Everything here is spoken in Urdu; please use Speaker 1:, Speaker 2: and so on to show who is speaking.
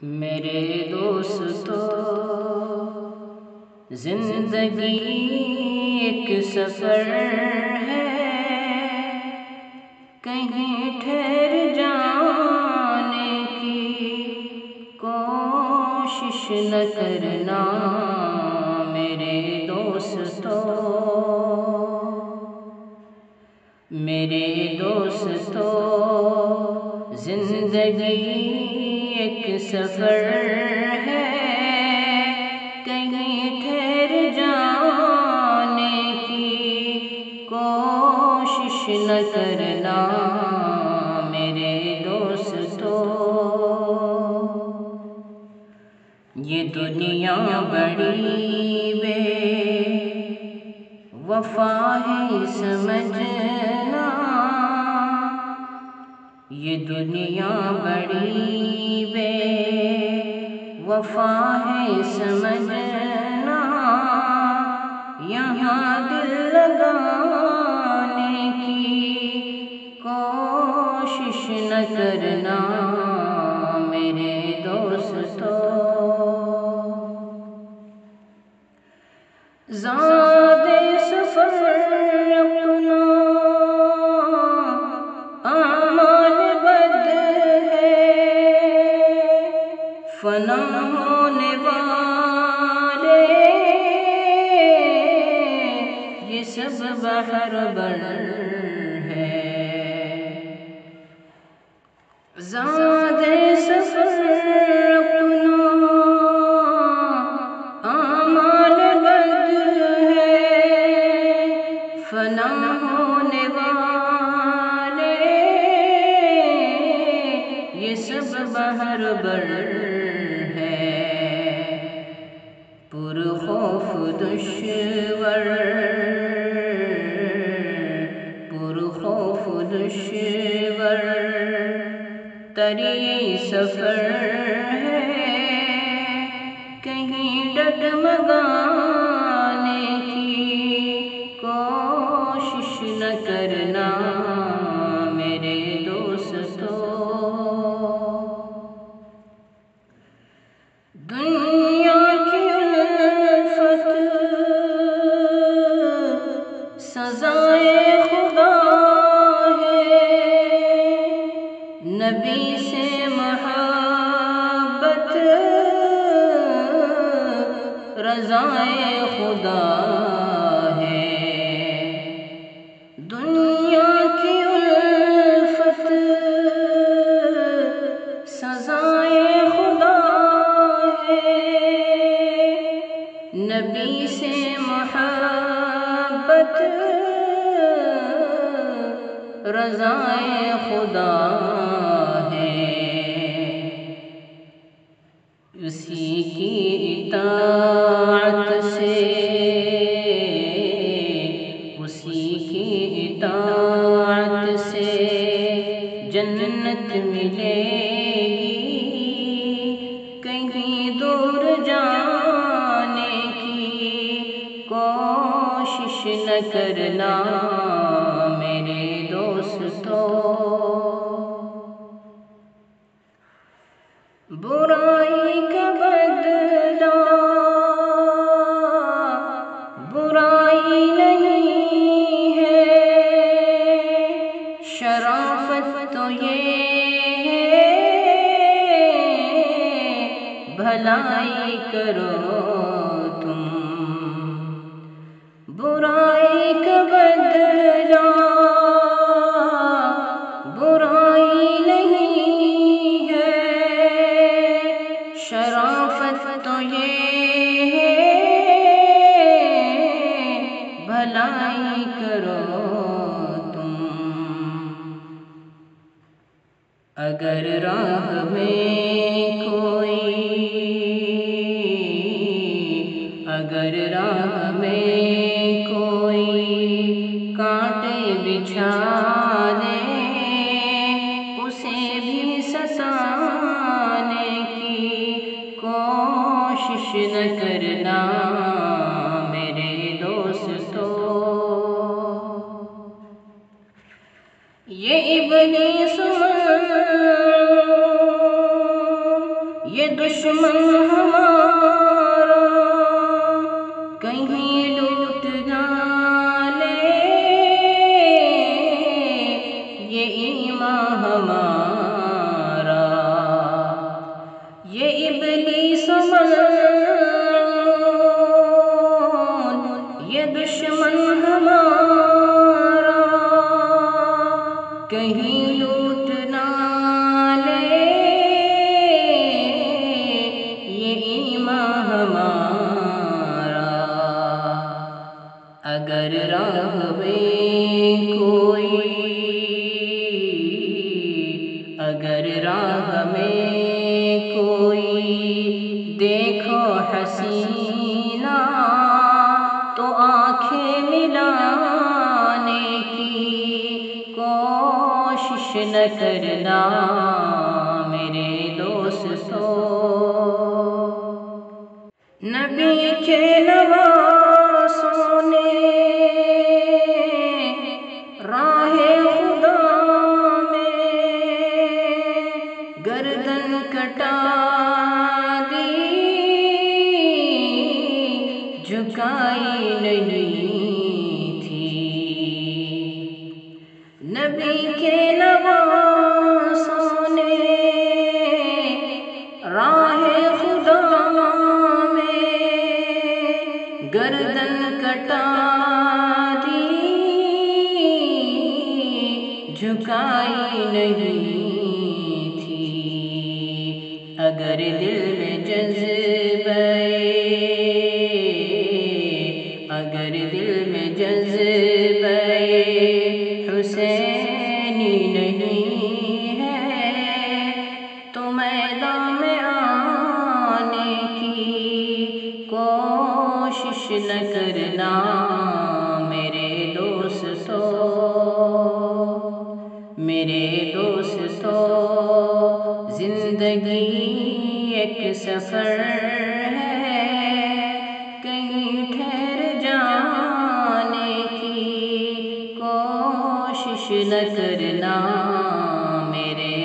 Speaker 1: میرے دوستو، زندگی ایک سفر ہے، کہیں ٹھہر جانے کی کوشش نہ کرنا میرے دوستو۔ میرے دوستو، زندگی ایک سفر ہے، کہیں ٹھہر جانے کی کوشش نہ کرنا میرے دوستو۔ یہ دنیا بڑی بے وفا ہے سمجھنا، یہ دنیا بڑی بے وفا ہے سمجھنا، یہاں دل لگانے کی کوشش نہ کرنا میرے دوستو۔ زیادہ سفر اپنا اعمال بد ہے، فنا ہونے والے یہ سب بہر بر ہے۔ زیادہ سفر اپنا اعمال بد ہے، فنا ہونے والے یہ سب بہر بر ہے۔ پر خوف دشور، پر خوف دشور تری سفر ہے، کہیں ڈگمگانے کی کوشش نہ کرنا میرے دوستو۔ دنیا کی الفت سزائے خدا ہے، نبی سے محبت رضائے خدا ہے۔ دنیا کی الفت سزائے خدا ہے، نبی سے محبت رضائے خدا ہے۔ اسی کی اطاعت سے، اسی کی اطاعت سے جنت ملے گی، کہیں دور جانے کی کوشش نہ کرنا میرے دوستو۔ برائی کا بدلہ برائی نہیں ہے، شرافت تو یہ ہے بھلائی کرو تم۔ برائی کا بدلہ برائی نہیں ہے، شرافت تو یہ ہے بھلائی کرو تم۔ اگر راہ میں کوئی، اگر راہ میں کوئی کانٹے بچھا دے، اسے بھی ستانے کی کوشش نہ کرنا میرے دوستو۔ یہ ابلیس یہ دشمن ہمارا کہیں لوٹ نہ لے، یہ ایمان ہمارا یہ ابلیس ملعون، یہ دشمن ہمارا کہیں لوٹ نہ لے، یہ ایمان ہمارا۔ اگر راہ میں کوئی، اگر راہ میں کوئی دیکھو حسینہ تو آنکھیں ملانے کی کوشش نہ کرنا میرے دوستو۔ نبی کے نواسوں نے راہ خدا میں گردن کٹا دی، جھکائی نہیں تھی۔ نبی کے نواسوں نے راہ خدا میں گردن کٹا دی، جھکائی نہیں تھی۔ اگر دل میں جذبہ، اگر دل میں جذبہ حسینی نہیں ہے تو میدان میں آنے کی کوشش نہ کرنا میرے دوستو، میرے دوستو۔ زندگی ایک سفر ہے، کہیں ٹھہر جانے کی کوشش نہ کرنا میرے